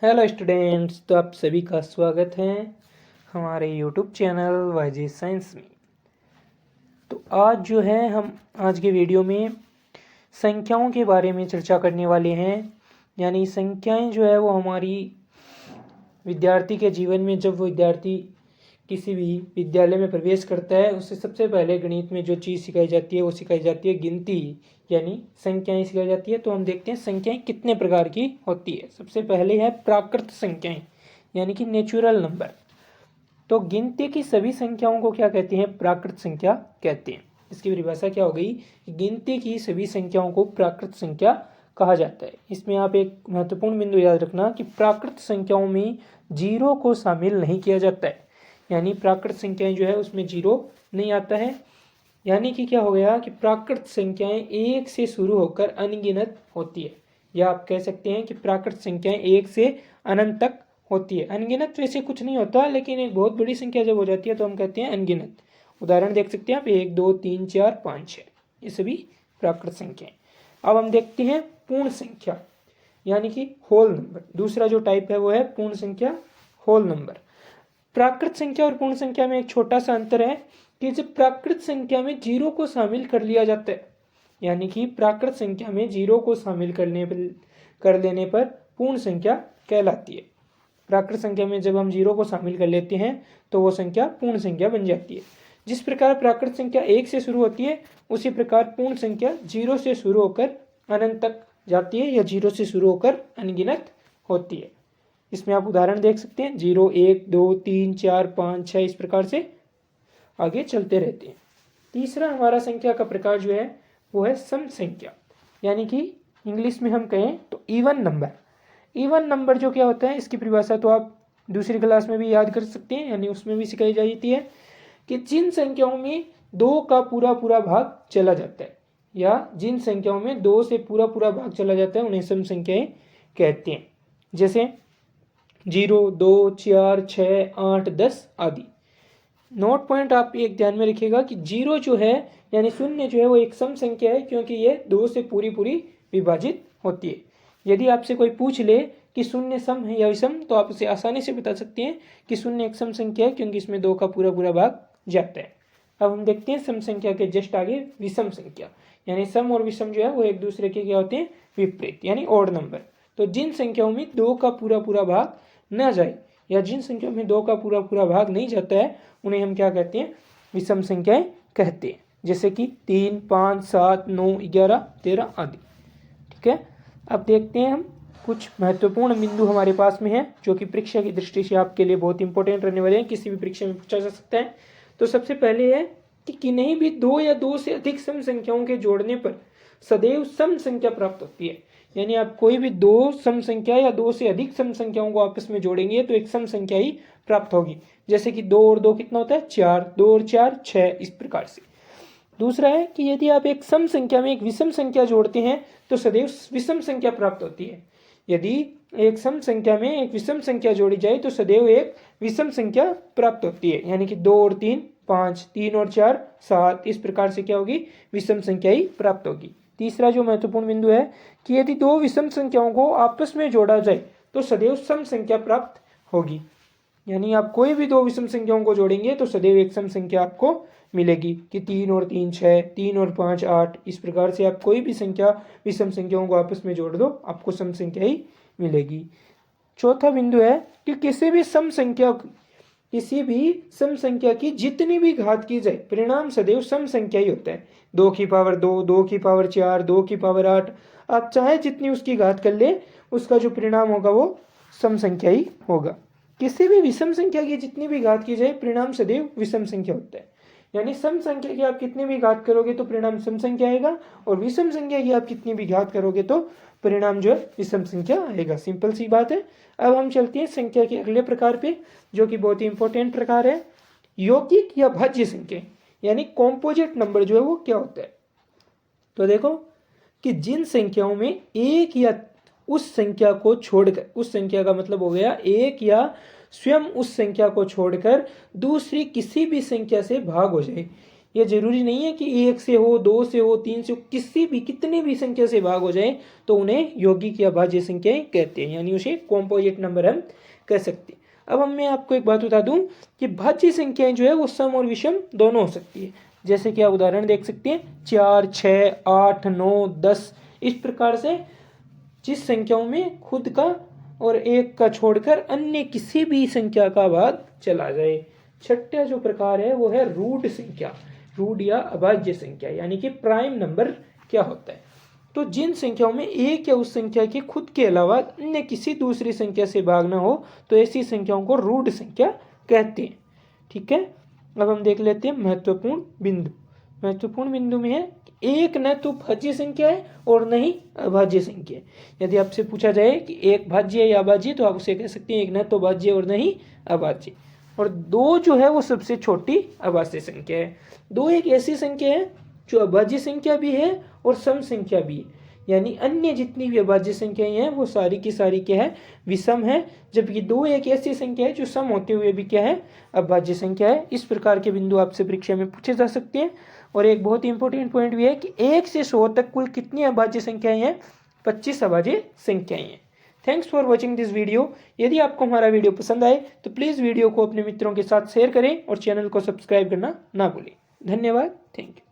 Hello students, तो आप सभी का स्वागत है हमारे यूट्यूब चैनल वाईजी साइंस में। तो आज जो है हम आज के वीडियो में संख्याओं के बारे में चर्चा करने वाले हैं। यानी संख्याएं जो है वो हमारी विद्यार्थी के जीवन में, जब वो विद्यार्थी किसी भी विद्यालय में प्रवेश करता है, उससे सबसे पहले गणित में जो चीज़ सिखाई जाती है वो सिखाई जाती है गिनती, यानी संख्याएं सिखाई जाती है। तो हम देखते हैं संख्याएं कितने प्रकार की होती है। सबसे पहले है प्राकृत संख्याएं, यानी कि नेचुरल नंबर। तो गिनती की सभी संख्याओं को क्या कहते हैं? प्राकृत संख्या कहते हैं। इसकी परिभाषा क्या हो गई? गिनती की सभी संख्याओं को प्राकृत संख्या कहा जाता है। इसमें आप एक महत्वपूर्ण बिंदु याद रखना कि प्राकृत संख्याओं में जीरो को शामिल नहीं किया जाता है। यानी प्राकृत संख्याएं जो है उसमें जीरो नहीं आता है। यानी कि क्या हो गया कि प्राकृत संख्याएं एक से शुरू होकर अनगिनत होती है, या आप कह सकते हैं कि प्राकृत संख्याएं एक से अनंत तक होती है। अनगिनत वैसे कुछ नहीं होता, लेकिन एक बहुत बड़ी संख्या जब हो जाती है तो हम कहते हैं अनगिनत। उदाहरण देख सकते हैं आप, 1 2 3 4 5 6, ये सभी प्राकृत संख्याएं। अब हम देखते हैं पूर्ण संख्या, यानी कि होल नंबर। दूसरा जो टाइप है वो है पूर्ण संख्या, होल नंबर। प्राकृत संख्या और पूर्ण संख्या में एक छोटा सा अंतर है कि जब प्राकृत संख्या में जीरो को शामिल कर लिया जाता है, यानी कि प्राकृत संख्या में जीरो को शामिल कर लेने पर पूर्ण संख्या कहलाती है। प्राकृत संख्या में जब हम जीरो को शामिल कर लेते हैं तो वो संख्या पूर्ण संख्या बन जाती है। जिस प्रकार प्राकृत संख्या एक से शुरू होती है, उसी प्रकार पूर्ण संख्या जीरो से शुरू होकर अनंत तक जाती है, या जीरो से शुरू होकर अनगिनत होती है। इसमें आप उदाहरण देख सकते हैं, 0 1 2 3 4 5 6, इस प्रकार से आगे चलते रहते हैं। तीसरा हमारा संख्या का प्रकार जो है वो है सम संख्या, यानी कि इंग्लिश में हम कहें तो इवन नंबर। इवन नंबर जो क्या होता है, इसकी परिभाषा तो आप दूसरी क्लास में भी याद कर सकते हैं, यानी उसमें भी सिखाई जाती है कि जिन संख्याओं में 2 का पूरा पूरा भाग चला जाता है, या जिन संख्याओं में 2 से पूरा पूरा भाग चला जाता है, उन्हें सम संख्याएं कहते हैं। जैसे 0 2 4 6 8 10 आदि। नोट पॉइंट आप एक ध्यान में रखिएगा कि 0 जो है, यानी शून्य जो है, वो एक सम संख्या है, क्योंकि ये 2 से पूरी पूरी विभाजित होती है। यदि आपसे कोई पूछ ले कि शून्य सम है या विषम, तो आप उसे आसानी से बता सकते हैं कि शून्य एक सम संख्या है, क्योंकि इसमें 2 का पूरा पूरा भाग जाता है। अब हम देखते हैं सम संख्या के जस्ट आगे विषम संख्या, यानी सम और विषम जो है वो एक दूसरे के क्या होते हैं? विपरीत, यानी ओड नंबर। तो जिन संख्याओं में 2 का पूरा पूरा भाग न जाए, या जिन संख्याओं में 2 का पूरा पूरा भाग नहीं जाता है, उन्हें हम क्या कहते हैं? विषम संख्याएं कहते हैं। जैसे कि 3 5 7 9 11 13 आदि। ठीक है, अब देखते हैं हम कुछ महत्वपूर्ण बिंदु हमारे पास में है, जो कि परीक्षा की दृष्टि से आपके लिए बहुत इंपॉर्टेंट रहने वाले हैं, किसी भी परीक्षा में पूछा जा सकता है। तो सबसे पहले है कि किन्हीं भी 2 या 2 से अधिक सम संख्याओं के जोड़ने पर सदैव सम संख्या प्राप्त होती है। यानी आप कोई भी 2 सम संख्या या 2 से अधिक सम संख्याओं को आपस में जोड़ेंगे तो एक सम संख्या ही प्राप्त होगी। जैसे कि 2 और 2 कितना होता है? 4, 2 और 4 6, इस प्रकार से। दूसरा है कि यदि आप एक सम संख्या में एक विषम संख्या जोड़ते हैं तो सदैव विषम संख्या प्राप्त होती है। यदि एक सम संख्या में एक विषम संख्या जोड़ी जाए तो सदैव एक विषम संख्या प्राप्त होती है। यानी कि 2 और 3 5, 3 और 4 7, इस प्रकार से क्या होगी? विषम संख्या ही प्राप्त होगी। तीसरा जो महत्वपूर्ण बिंदु है कि यदि 2 विषम संख्याओं को आपस में जोड़ा जाए तो सदैव सम संख्या प्राप्त होगी। यानी आप कोई भी 2 विषम संख्याओं को जोड़ेंगे तो सदैव एक सम संख्या आपको मिलेगी, कि 3 और 3 6, 3 और 5 8, इस प्रकार से आप कोई भी संख्या विषम संख्याओं को आपस में जोड़ दो, आपको सम संख्या ही मिलेगी। चौथा बिंदु है कि किसी भी सम संख्या की जितनी भी घात की जाए, परिणाम सदैव सम संख्या ही होता है। 2 की पावर 2, 2 की पावर 4, 2 की पावर 8, आप चाहे जितनी उसकी घात कर ले, उसका जो परिणाम होगा वो सम संख्या ही होगा। किसी भी विषम संख्या की जितनी भी घात की जाए, परिणाम सदैव विषम संख्या होता है। यानी सम संख्या की आप कितनी भी घात करोगे तो परिणाम सम संख्या आएगा, और विषम संख्या की आप कितनी भी घात करोगे तो परिणाम जो है विषम संख्या आएगा। सिंपल सी बात है। अब हम चलते हैं संख्या के अगले प्रकार पे, जो कि बहुत ही इंपॉर्टेंट प्रकार है, यौगिक या भाज्य संख्या, यानी कॉम्पोजिट नंबर जो है वो क्या होता है। तो देखो कि जिन संख्याओं में एक या उस संख्या को छोड़कर, उस संख्या का मतलब हो गया एक या स्वयं उस संख्या को छोड़कर दूसरी किसी भी संख्या से भाग हो जाए, ये जरूरी नहीं है कि 1 से हो, 2 से हो, 3 से हो, किसी भी कितनी भी संख्या से भाग हो जाए तो उन्हें यौगिक या भाज्य संख्याएं कहते हैं, यानी उसे कॉम्पोजिट नंबर हम कह सकते हैं। अब मैं आपको एक बात बता दूं कि भाज्य संख्याएं जो है वो सम और विषम दोनों हो सकती है। जैसे कि आप उदाहरण देख सकते हैं 4, 6, 8, 9, 10, इस प्रकार से जिस संख्याओं में खुद का और एक का छोड़कर अन्य किसी भी संख्या का भाग चला जाए। छठा जो प्रकार है वो है रूट संख्या, रूट या अभाज्य संख्या, यानी कि प्राइम नंबर क्या होता है। तो जिन संख्याओं में एक या उस संख्या के खुद के अलावा अन्य किसी दूसरी संख्या से भाग ना हो तो ऐसी संख्याओं को रूट संख्या कहते हैं। ठीक है, अब हम देख लेते हैं महत्वपूर्ण बिंदु। महत्वपूर्ण बिंदु में है एक न तो भाज्य संख्या है और न ही अभाज्य संख्या है। यदि आपसे पूछा जाए कि एक भाज्य है या अभाज्य तो आप उसे कह सकते हैं एक न तो भाज्य और न ही अभाज्य। और 2 जो है वो सबसे छोटी अभाज्य संख्या है। 2 एक ऐसी संख्या है जो अभाज्य संख्या भी है और सम संख्या भी है, यानी अन्य जितनी भी अभाज्य संख्याएं हैं वो सारी की सारी क्या है, विषम है, जबकि 2 एक ऐसी संख्या है जो सम होते हुए भी क्या है, अभाज्य संख्या है। इस प्रकार के बिंदु आपसे परीक्षा में पूछे जा सकते हैं। और एक बहुत ही इंपॉर्टेंट पॉइंट भी है कि 1 से 100 तक कुल कितनी अभाज्य संख्याएं हैं, 25 अभाज्य संख्याएं हैं। Thanks for watching this video. यदि आपको हमारा वीडियो पसंद आए तो प्लीज़ वीडियो को अपने मित्रों के साथ शेयर करें और चैनल को सब्सक्राइब करना ना भूलें। धन्यवाद, थैंक यू।